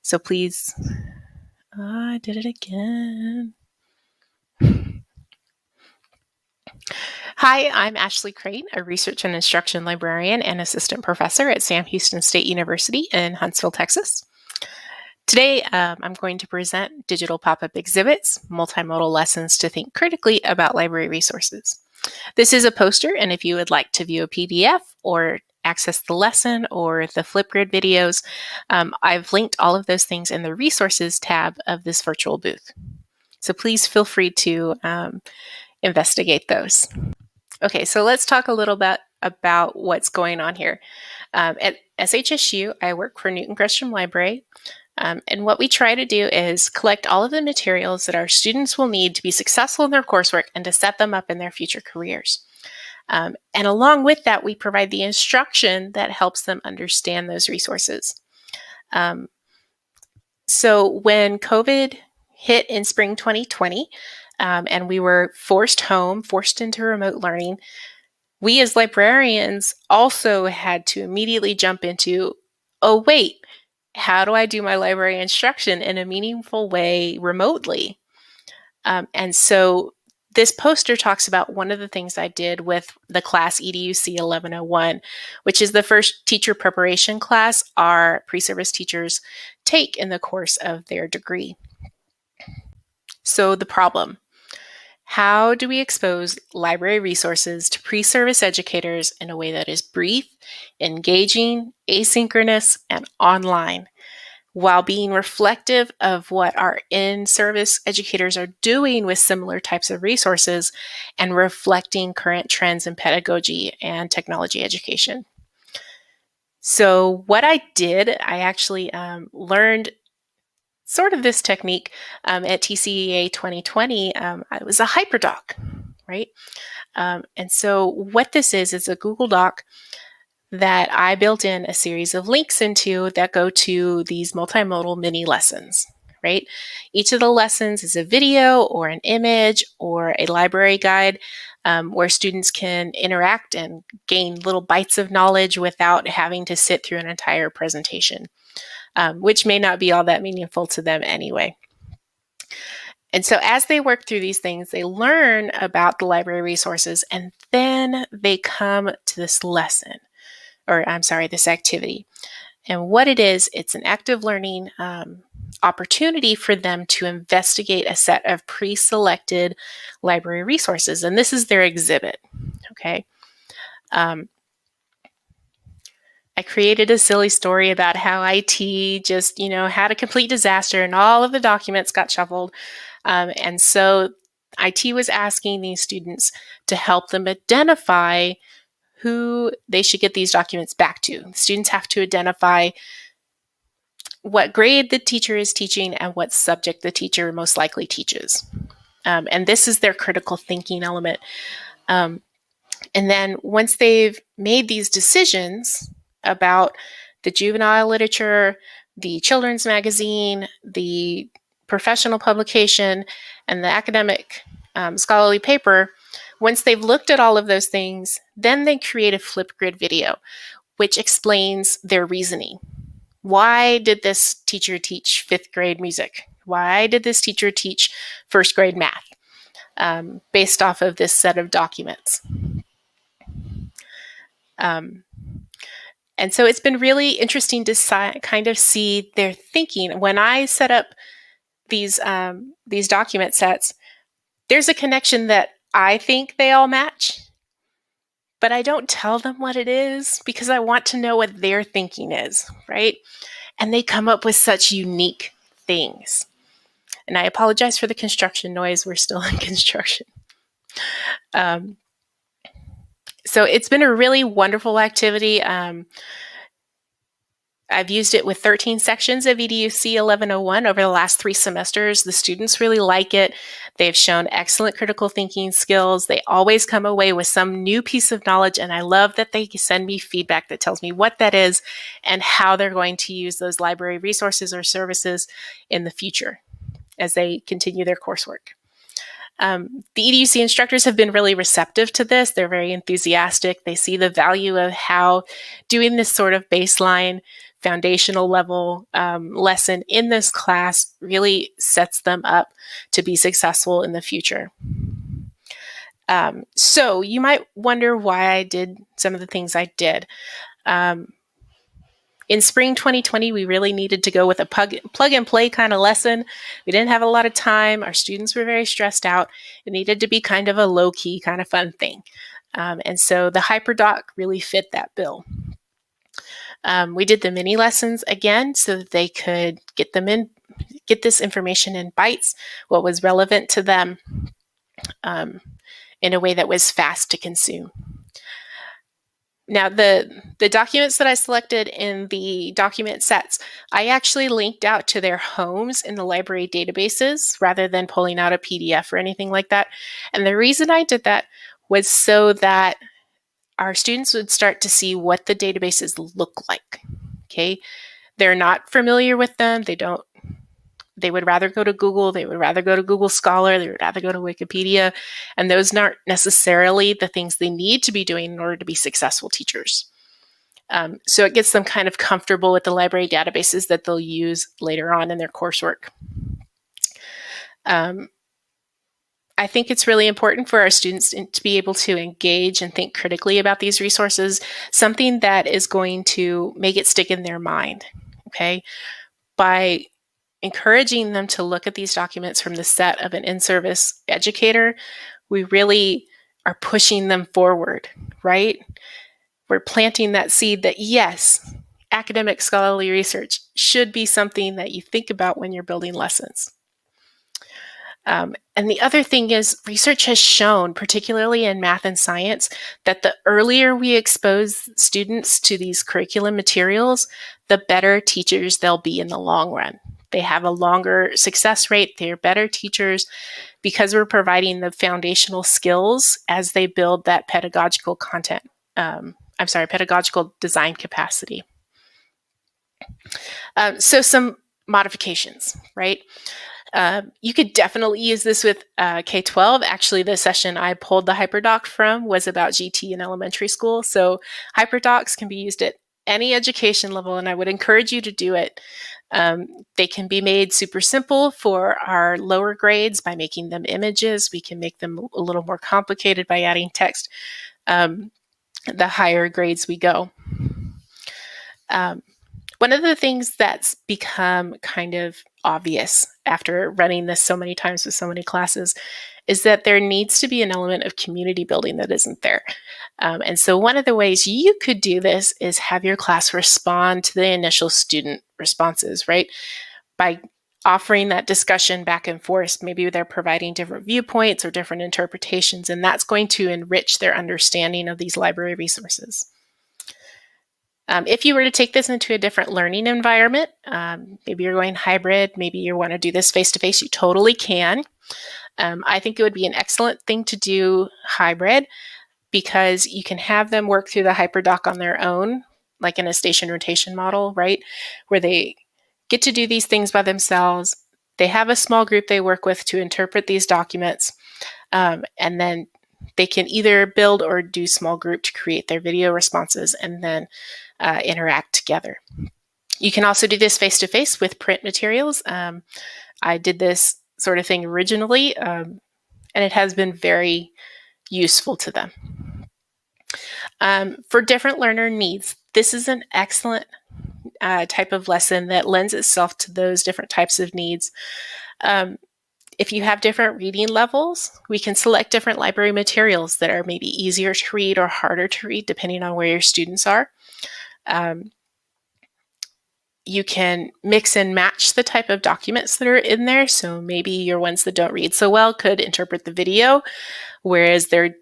So please, I did it again. Hi, I'm Ashley Crane, a research and instruction librarian and assistant professor at Sam Houston State University in Huntsville, Texas. Today, I'm going to present digital pop-up exhibits, multimodal lessons to think critically about library resources. This is a poster, and if you would like to view a PDF or access the lesson or the Flipgrid videos, I've linked all of those things in the resources tab of this virtual booth. So please feel free to investigate those. Okay, so let's talk a little bit about what's going on here. At SHSU, I work for Newton Gresham Library, and what we try to do is collect all of the materials that our students will need to be successful in their coursework and to set them up in their future careers. And along with that, we provide the instruction that helps them understand those resources. So when COVID hit in spring 2020, and we were forced into remote learning, we as librarians also had to immediately jump into, oh wait, how do I do my library instruction in a meaningful way remotely? And so this poster talks about one of the things I did with the class EDUC 1101, which is the first teacher preparation class our pre-service teachers take in the course of their degree. So the problem: how do we expose library resources to pre-service educators in a way that is brief, engaging, asynchronous, and online, while being reflective of what our in-service educators are doing with similar types of resources and reflecting current trends in pedagogy and technology education? So what I did, I actually learned sort of this technique at TCEA 2020. It was a hyperdoc, right? And so what this is a Google Doc that I built in a series of links into that go to these multimodal mini lessons, right? Each of the lessons is a video or an image or a library guide where students can interact and gain little bites of knowledge without having to sit through an entire presentation, which may not be all that meaningful to them anyway. And so as they work through these things, they learn about the library resources, and then they come to this lesson, this activity. And what it is, it's an active learning opportunity for them to investigate a set of pre-selected library resources. And this is their exhibit, okay? I created a silly story about how IT just, had a complete disaster and all of the documents got shuffled. And so IT was asking these students to help them identify who they should get these documents back to. Students have to identify what grade the teacher is teaching and what subject the teacher most likely teaches. And this is their critical thinking element. And then once they've made these decisions about the juvenile literature, the children's magazine, the professional publication, and the academic scholarly paper, once they've looked at all of those things, then they create a Flipgrid video, which explains their reasoning. Why did this teacher teach fifth grade music? Why did this teacher teach first grade math? Based off of this set of documents. And so it's been really interesting to kind of see their thinking. When I set up these document sets, there's a connection that I think they all match, but I don't tell them what it is because I want to know what their thinking is, right? And they come up with such unique things. And I apologize for the construction noise. We're still in construction. So it's been a really wonderful activity. I've used it with 13 sections of EDUC 1101 over the last 3 semesters. The students really like it. They've shown excellent critical thinking skills. They always come away with some new piece of knowledge, and I love that they send me feedback that tells me what that is and how they're going to use those library resources or services in the future as they continue their coursework. The EDUC instructors have been really receptive to this. They're very enthusiastic. They see the value of how doing this sort of baseline foundational level lesson in this class really sets them up to be successful in the future. So you might wonder why I did some of the things I did. In spring 2020, we really needed to go with a plug and play kind of lesson. We didn't have a lot of time. Our students were very stressed out. It needed to be kind of a low-key, kind of fun thing. And so the HyperDoc really fit that bill. We did the mini lessons again so that they could get this information in bites, what was relevant to them, in a way that was fast to consume. Now, the documents that I selected in the document sets, I actually linked out to their homes in the library databases rather than pulling out a PDF or anything like that. And the reason I did that was so that our students would start to see what the databases look like. Okay, they're not familiar with them. They would rather go to Google. They would rather go to Google Scholar. They would rather go to Wikipedia. And those aren't necessarily the things they need to be doing in order to be successful teachers. So it gets them kind of comfortable with the library databases that they'll use later on in their coursework. I think it's really important for our students to be able to engage and think critically about these resources, something that is going to make it stick in their mind, okay? By encouraging them to look at these documents from the set of an in-service educator, we really are pushing them forward, right? We're planting that seed that, yes, academic scholarly research should be something that you think about when you're building lessons. And the other thing is research has shown, particularly in math and science, that the earlier we expose students to these curriculum materials, the better teachers they'll be in the long run. They have a longer success rate. They're better teachers because we're providing the foundational skills as they build that pedagogical pedagogical design capacity. So some modifications, right? You could definitely use this with K-12. Actually, the session I pulled the HyperDoc from was about GT in elementary school. So HyperDocs can be used at any education level, and I would encourage you to do it. They can be made super simple for our lower grades by making them images. We can make them a little more complicated by adding text. The higher grades we go. One of the things that's become kind of obvious after running this so many times with so many classes is that there needs to be an element of community building that isn't there. And so one of the ways you could do this is have your class respond to the initial student responses, right? By offering that discussion back and forth, maybe they're providing different viewpoints or different interpretations, and that's going to enrich their understanding of these library resources. If you were to take this into a different learning environment, maybe you're going hybrid, maybe you want to do this face-to-face, you totally can. I think it would be an excellent thing to do hybrid because you can have them work through the HyperDoc on their own, like in a station rotation model, right? Where they get to do these things by themselves. They have a small group they work with to interpret these documents, and then they can either build or do small group to create their video responses and then interact together. You can also do this face-to-face with print materials. I did this sort of thing originally, and it has been very useful to them. For different learner needs, this is an excellent type of lesson that lends itself to those different types of needs. If you have different reading levels, we can select different library materials that are maybe easier to read or harder to read depending on where your students are. You can mix and match the type of documents that are in there. So maybe your ones that don't read so well could interpret the video, whereas their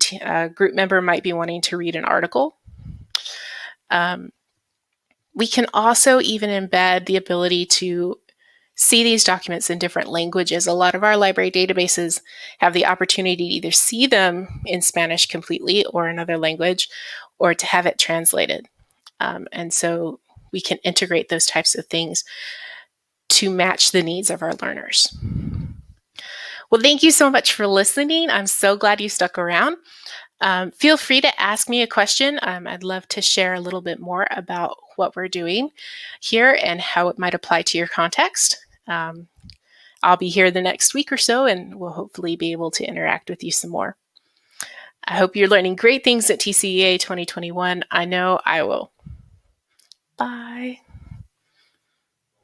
group member might be wanting to read an article. We can also even embed the ability to see these documents in different languages. A lot of our library databases have the opportunity to either see them in Spanish completely or another language, or to have it translated. And so we can integrate those types of things to match the needs of our learners. Well, thank you so much for listening. I'm so glad you stuck around. Feel free to ask me a question. I'd love to share a little bit more about what we're doing here and how it might apply to your context. I'll be here the next week or so, and we'll hopefully be able to interact with you some more. I hope you're learning great things at TCEA 2021. I know I will. Bye.